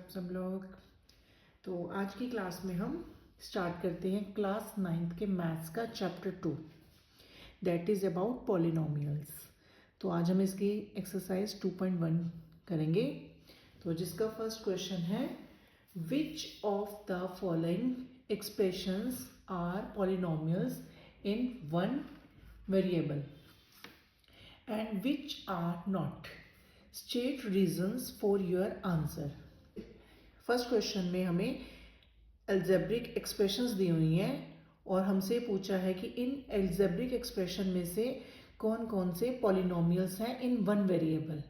आप सब लोग। तो आज की क्लास में हम स्टार्ट करते हैं क्लास 9th के मैथ्स का chapter 2, that is about polynomials. तो आज हम इसकी एक्सरसाइज 2.1 करेंगे। तो जिसका फर्स्ट क्वेश्चन है, which of the following expressions are polynomials in one variable and which are not, state reasons for your answer. First question में हमें एल्जेब्रिक एक्सप्रेशंस दी हुई हैं और हमसे पूछा है कि इन एल्जेब्रिक एक्सप्रेशन में से कौन कौन से पॉलिनोमियल्स हैं इन one variable.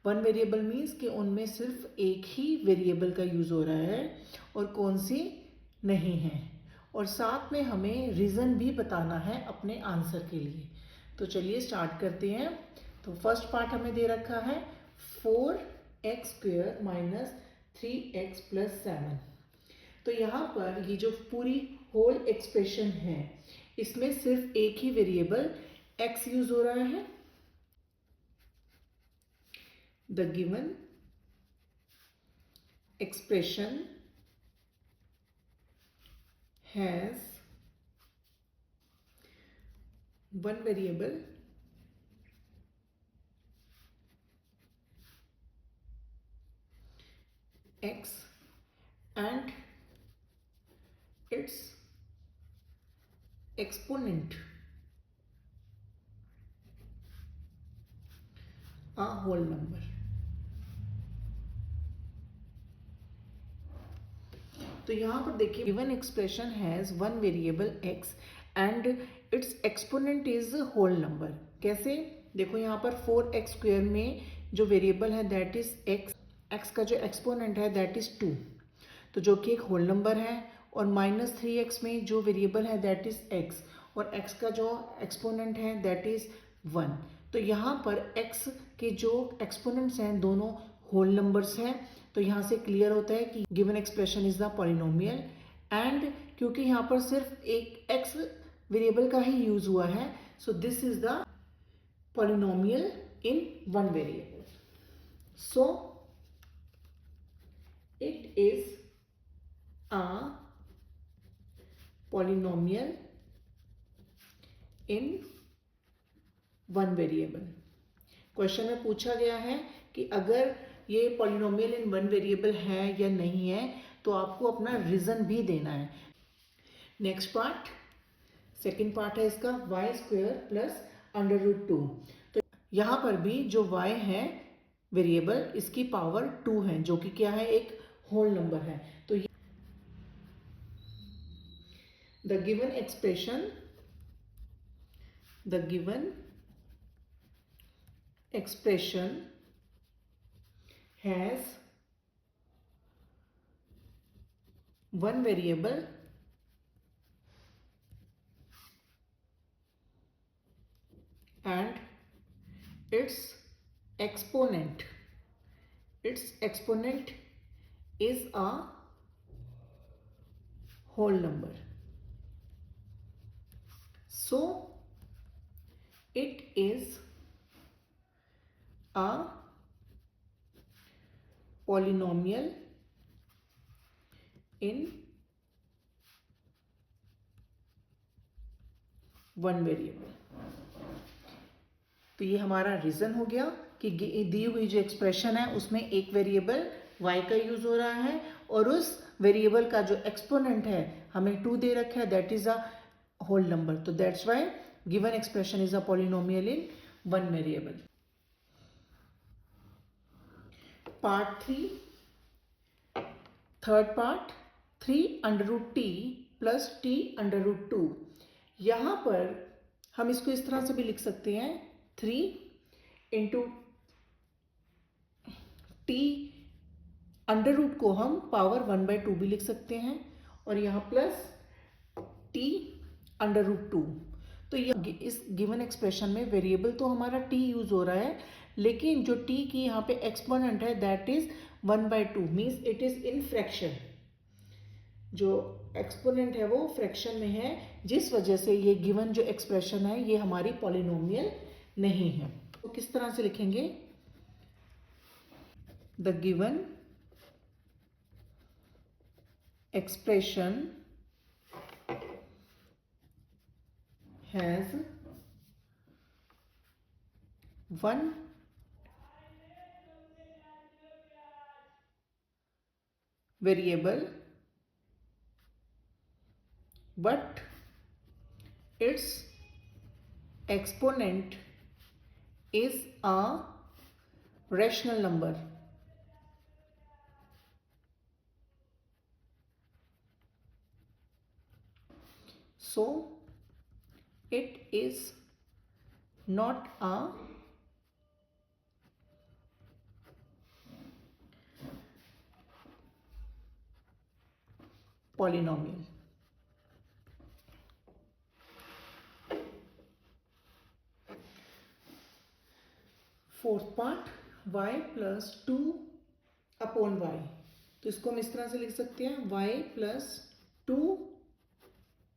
One variable means कि उनमें सिर्फ एक ही वेरिएबल का यूज़ हो रहा है और कौन सी नहीं है, और साथ में हमें रीज़न भी बताना है अपने आंसर के लिए। तो चलिए स्टार्ट करते हैं। तो फर्स्ट पार्ट हमें दे रखा है 4x² माइनस 3x प्लस 7। तो यहाँ पर ये जो पूरी होल एक्सप्रेशन है इसमें सिर्फ एक ही वेरिएबल x यूज हो रहा है। The given expression has one variable x and its exponent a whole number। तो यहाँ पर देखिए, given expression has one variable x and its exponent is whole number. कैसे? देखो यहाँ पर 4x² में जो वेरिएबल है दैट इज x का जो एक्सपोनेंट है दैट इज 2, तो जो कि एक होल नंबर है, और -3x में जो वेरिएबल है दैट इज x, और x का जो एक्सपोनेंट है दैट इज 1। तो यहाँ पर x के जो एक्सपोनेंट्स हैं दोनों होल नंबर्स हैं। तो यहाँ से क्लियर होता है कि given expression is the polynomial, and क्योंकि यहाँ पर सिर्फ एक x वेरिएबल का ही यूज हुआ है, so this is the polynomial in one variable. So it is a polynomial in one variable। Question में पूछा गया है कि अगर ये पॉलिनोमियल इन वन वेरिएबल है या नहीं है, तो आपको अपना रीजन भी देना है। नेक्स्ट पार्ट, सेकंड पार्ट है इसका y² प्लस √2। तो यहाँ पर भी जो y है वेरिएबल, इसकी पावर 2 है, जो कि क्या है, एक होल नंबर है। तो the given expression has one variable and its exponent is a whole number, so it is a polynomial in one variable। तो ये हमारा रीजन हो गया कि दी हुई जो एक्सप्रेशन है उसमें एक वेरिएबल y का यूज हो रहा है, और उस वेरिएबल का जो एक्सपोनेंट है हमें 2 दे रखा है, that is a whole number. तो that's why given expression is a polynomial in one variable. Part 3, third part, 3√t plus t√2। यहाँ पर हम इसको इस तरह से भी लिख सकते हैं, 3 इंटू t √ को हम पावर 1/2 भी लिख सकते हैं, और यहाँ प्लस t √2। तो ये इस गिवन एक्सप्रेशन में वेरिएबल तो हमारा t यूज हो रहा है, लेकिन जो t की यहाँ पे एक्सपोनेंट है that is 1/2, means it is in fraction. जो एक्सपोनेंट है वो फ्रैक्शन में है, जिस वजह से ये गिवन जो एक्सप्रेशन है ये हमारी पॉलिनोमियल नहीं है। तो किस तरह से लिखेंगे, the given expression has one variable but its exponent is a rational number. So it is not a polynomial. Fourth part y plus 2 upon y, तो इसको हम इस तरह से लिख सकते हैं y प्लस 2,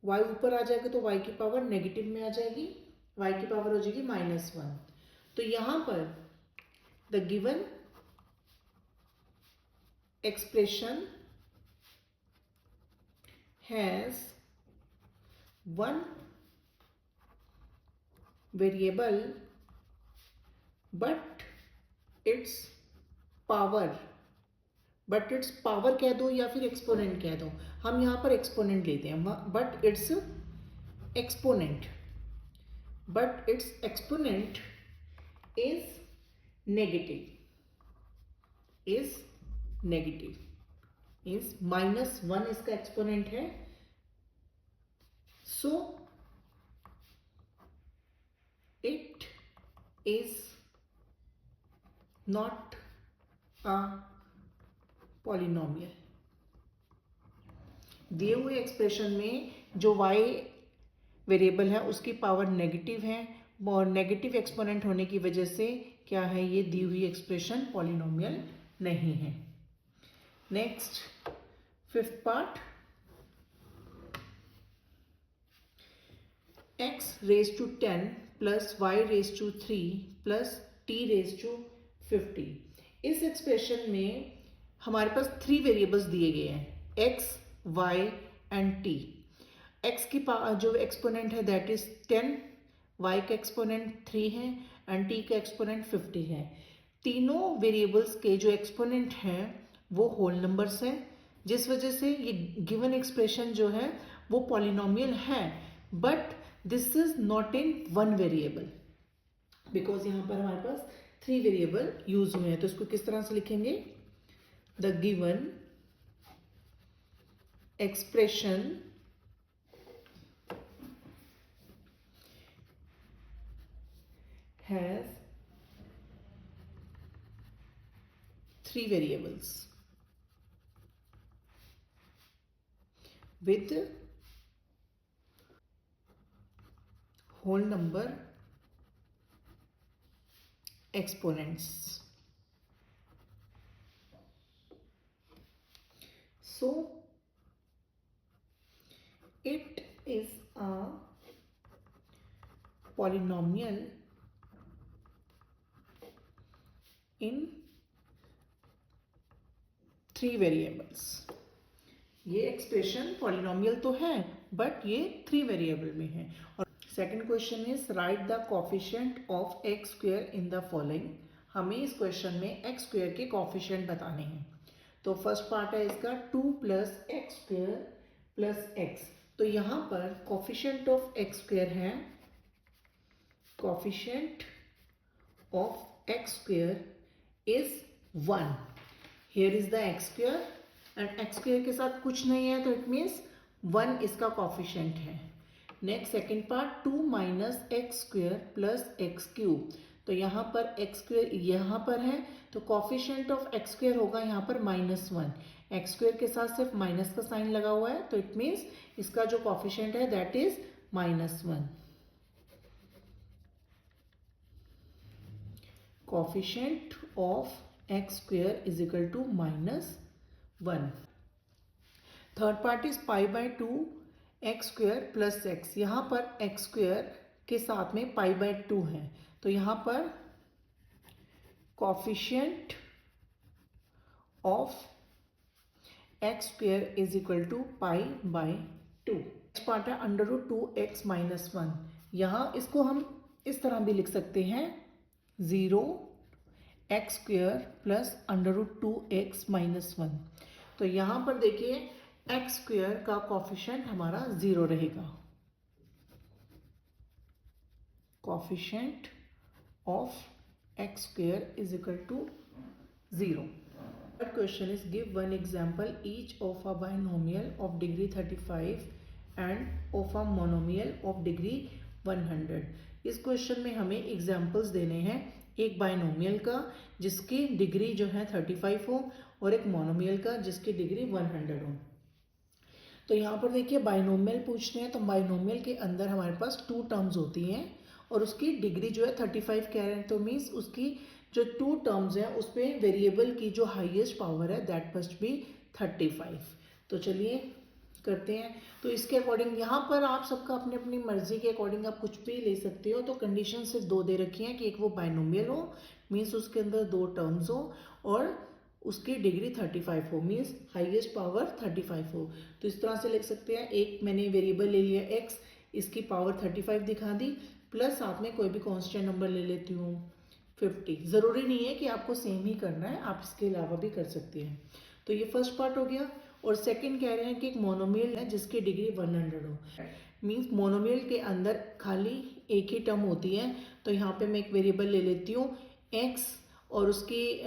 y ऊपर आ जाएगा तो y की पावर नेगेटिव में आ जाएगी, y की पावर हो जाएगी -1। तो यहां पर the given expression has one variable but it's power कह दो या फिर एक्सपोनेंट कह दो, हम यहां पर एक्सपोनेंट लेते हैं, but it's exponent is negative, is -1 इसका एक्सपोनेंट है। So it is not a polynomial. दिए हुए एक्सप्रेशन में जो y वेरिएबल है उसकी पावर नेगेटिव है और नेगेटिव एक्सपोनेंट होने की वजह से क्या है, ये दी हुई एक्सप्रेशन पॉलिनोमियल नहीं है। Next fifth part, x raise to 10 plus y raise to 3 plus t raise to 50। इस एक्सप्रेशन में हमारे पास 3 वेरिएबल्स दिए गए हैं, x, y and t। x की जो एक्सपोनेंट है दैट इज 10, y का एक्सपोनेंट 3 है एंड t का एक्सपोनेंट 50 है। तीनों वेरिएबल्स के जो एक्सपोनेंट हैं वो होल नंबर्स हैं, जिस वजह से ये गिवन एक्सप्रेशन जो है वो पॉलिनोमियल है, but this is not in one variable, because यहाँ पर हमारे पास 3 वेरिएबल यूज हुए हैं। तो इसको किस तरह से लिखेंगे, the given expression has 3 variables with whole number exponents. So it is a polynomial in 3 variables. ये एक्सप्रेशन पॉलिनोमियल तो है बट ये 3 वेरिएबल में है। और second question is right the coefficient of x square in the following. हमें इस question में एक्स स्क्वायर के कोफिशिएंट बताने हैं। तो फर्स्ट पार्ट है इसका 2 plus x square plus x. तो यहाँ पर कोफिशिएंट ऑफ एक्स स्क्वायर है, coefficient of x square is 1. Here is the x square and x square के साथ कुछ नहीं है तो it means 1 इसका कोफिशिएंट है। Next second part 2 minus x square plus x cube. तो यहाँ पर एक्स स्क्वायर यहाँ पर है तो कोफिशिएंट ऑफ एक्स स्क्वायर होगा यहाँ पर -1। एक्स स्क्वायर के साथ सिर्फ माइनस का साइन लगा हुआ है तो इट मीन्स इसका जो कोफिशिएंट है that is -1। Coefficient of x square is equal to -1। Third part is π/2 x square plus x. यहाँ पर एक्स स्क्वायर के साथ में π/2 है तो यहाँ पर coefficient of x square is equal to π/2। Next part है √2x - 1। यहाँ इसको हम इस तरह भी लिख सकते हैं 0x² प्लस √2x - 1। तो यहाँ पर देखिए x² का कॉफिशिएंट हमारा 0 रहेगा। Coefficient of x² is equal to 0। Third question is give one example each of a binomial of degree 35 and of a monomial of degree 100। इस क्वेश्चन में हमें एग्जाम्पल्स देने हैं एक बाइनोमियल का जिसकी डिग्री जो है 35 हो और एक मोनोमियल का जिसकी डिग्री 100 हो। तो यहाँ पर देखिए बाइनोमियल पूछते हैं, तो बाइनोमियल के अंदर हमारे पास 2 टर्म्स होती हैं और उसकी डिग्री जो है 35 कह रहे हैं, तो मीन्स उसकी जो 2 टर्म्स हैं उस पर वेरिएबल की जो हाईएस्ट पावर है दैट मस्ट बी 35। तो चलिए करते हैं। तो इसके अकॉर्डिंग यहाँ पर आप सबका अपनी अपनी मर्जी के अकॉर्डिंग आप कुछ भी ले सकते हो। तो कंडीशन सिर्फ 2 दे रखी हैं कि एक वो बाइनोमियल हो मीन्स उसके अंदर 2 टर्म्स हो और उसकी डिग्री 35 हो मीन्स हाईएस्ट पावर 35 हो। तो इस तरह से लिख सकते हैं, एक मैंने वेरिएबल ले लिया x, इसकी पावर 35 दिखा दी, प्लस साथ में कोई भी कांस्टेंट नंबर ले लेती हूँ 50। ज़रूरी नहीं है कि आपको सेम ही करना है, आप इसके अलावा भी कर सकते हैं। तो ये फर्स्ट पार्ट हो गया। और सेकंड कह रहे हैं कि एक मोनोमियल है जिसकी डिग्री 100 हो। मीन्स मोनोमियल के अंदर खाली एक ही टर्म होती है। तो यहाँ पे मैं एक वेरिएबल ले लेती हूँ x और उसकी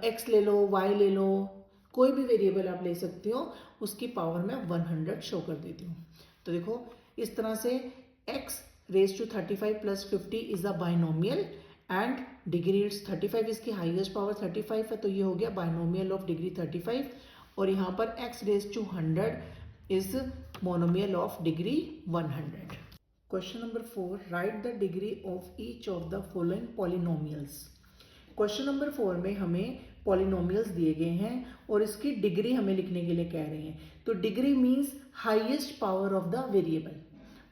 x ले लो, y ले लो, कोई भी वेरिएबल आप ले सकते हो, उसकी पावर मैं 100 शो कर देती हूँ। तो देखो इस तरह से x raise to 35 plus 50 is a binomial and degree its 35, इसकी हाईएस्ट पावर 35 है, तो ये हो गया बाइनोमियल ऑफ डिग्री 35। और यहाँ पर x raise to 100 is monomial of degree 100। Question number 4, write the degree of each of the following polynomials. Question number 4 में हमें पॉलिनोमियल्स दिए गए हैं और इसकी डिग्री हमें लिखने के लिए कह रहे हैं। तो degree means highest power of the variable.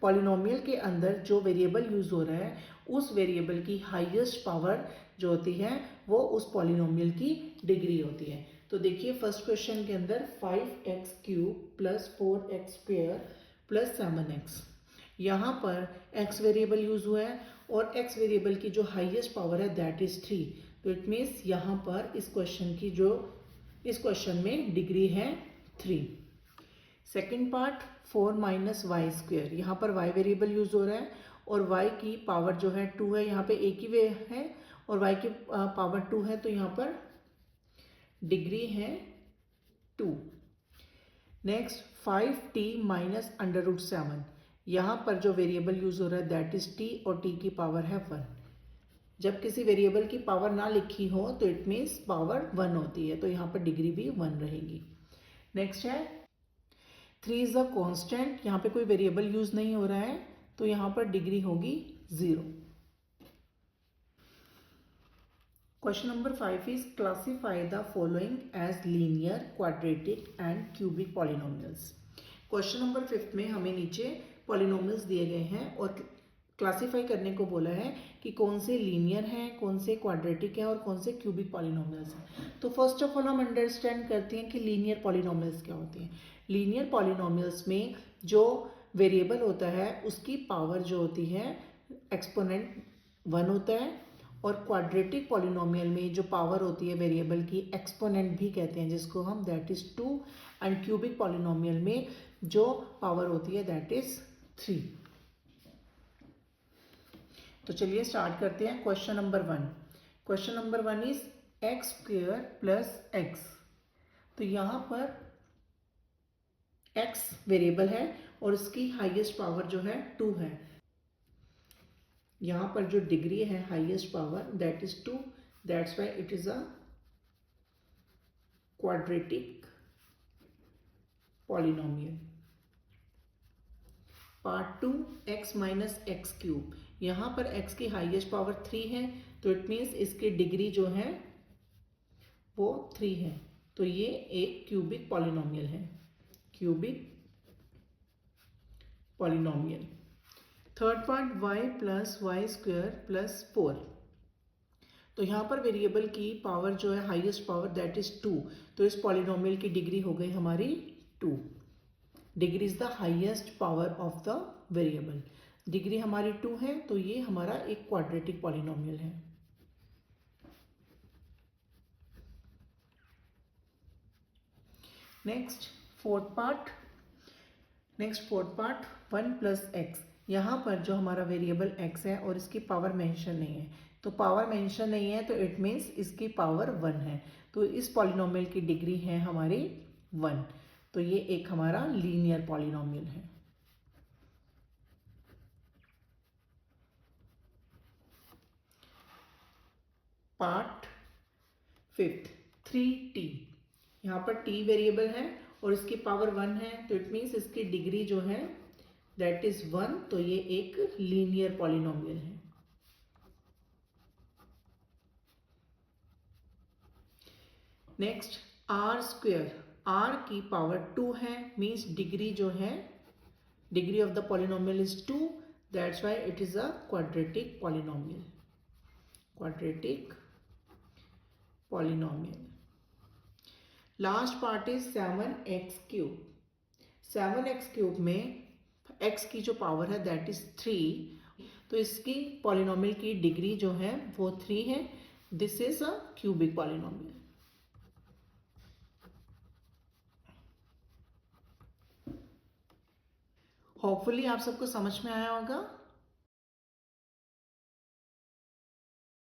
Polynomial के अंदर जो वेरिएबल यूज हो रहा है उस वेरिएबल की हाईएस्ट पावर जो होती है वो उस पॉलिनोमियल की डिग्री होती है। तो देखिए फर्स्ट क्वेश्चन के अंदर 5x³ plus 4x² plus 7x, यहाँ पर x वेरिएबल यूज हुआ है और x वेरिएबल की जो हाईएस्ट पावर है दैट इज 3। तो इट मीन्स यहाँ पर इस क्वेश्चन में डिग्री है 3। सेकेंड पार्ट 4 माइनस y², यहाँ पर y वेरिएबल यूज हो रहा है और y की पावर जो है 2 है, यहाँ पे एक ही वे है और y की पावर 2 है, तो यहाँ पर डिग्री है 2। नेक्स्ट 5t माइनस √7, यहाँ पर जो वेरिएबल यूज हो रहा है दैट इज t और t की पावर है 1। जब किसी वेरिएबल की पावर ना लिखी हो तो इट मीन्स पावर 1 होती है, तो यहाँ पर डिग्री भी 1 रहेगी। नेक्स्ट है 3 इज अ कांस्टेंट, यहाँ पे कोई वेरिएबल यूज नहीं हो रहा है, तो यहाँ पर डिग्री होगी 0। Question number 5 is classify the following as linear, quadratic and cubic polynomials. Question number 5 में हमें नीचे पॉलिनोमियल्स दिए गए हैं और क्लासीफाई करने को बोला है कि कौन से लीनियर हैं, कौन से क्वाड्रेटिक हैं और कौन से क्यूबिक पॉलिनोमियल्स हैं। तो फर्स्ट ऑफ ऑल हम अंडरस्टैंड करते हैं कि लीनियर पॉलिनोमियल्स क्या होते हैं। लीनियर पॉलिनोमियल्स में जो वेरिएबल होता है उसकी पावर जो होती है एक्सपोनेंट 1 होता है और क्वाड्रेटिक पॉलिनोमियल में जो पावर होती है वेरिएबल की एक्सपोनेंट भी कहते हैं जिसको हम that is 2 and cubic polynomial में जो पावर होती है दैट इज 3। तो चलिए स्टार्ट करते हैं question number 1। Question number 1 is x² plus x। तो यहाँ पर x वेरिएबल है और इसकी हाईएस्ट पावर जो है 2 है। यहाँ पर जो डिग्री है highest power that is 2, that's why it is a quadratic polynomial. Part 2 x minus x³, यहाँ पर x की हाईएस्ट पावर 3 है, तो इट मीन्स इसकी डिग्री जो है वो 3 है, तो ये एक क्यूबिक पॉलिनोमियल है, cubic polynomial. Third part y plus y² plus 4। तो यहाँ पर वेरिएबल की पावर जो है हाईएस्ट पावर दैट इज 2, तो इस पॉलिनोमियल की डिग्री हो गई हमारी 2। Degree is the highest power of the variable, degree हमारी 2 है, तो ये हमारा एक क्वाड्रेटिक पॉलिनोमियल है। Next fourth part 1 + x। यहाँ पर जो हमारा वेरिएबल x है और इसकी पावर मेंशन नहीं है, तो पावर मेंशन नहीं है तो इट मीन्स इसकी पावर 1 है, तो इस पॉलिनोमियल की डिग्री है हमारी 1, तो ये एक हमारा लीनियर पॉलिनोमियल है। Part 5 3t। यहाँ पर t वेरिएबल है और इसकी पावर 1 है, तो इट मीन्स इसकी डिग्री जो है दैट इज 1, तो ये एक लीनियर पॉलिनोमियल है। नेक्स्ट r², r की पावर 2 है, मीन्स डिग्री जो है, degree of the polynomial is 2, that's why it is a quadratic polynomial. Quadratic polynomial. Last part is 7x³ 7x³ में x की जो पावर है दैट इज 3, तो इसकी पॉलिनोमियल की डिग्री जो है वो 3 है। This is a cubic polynomial. Hopefully आप सबको समझ में आया होगा।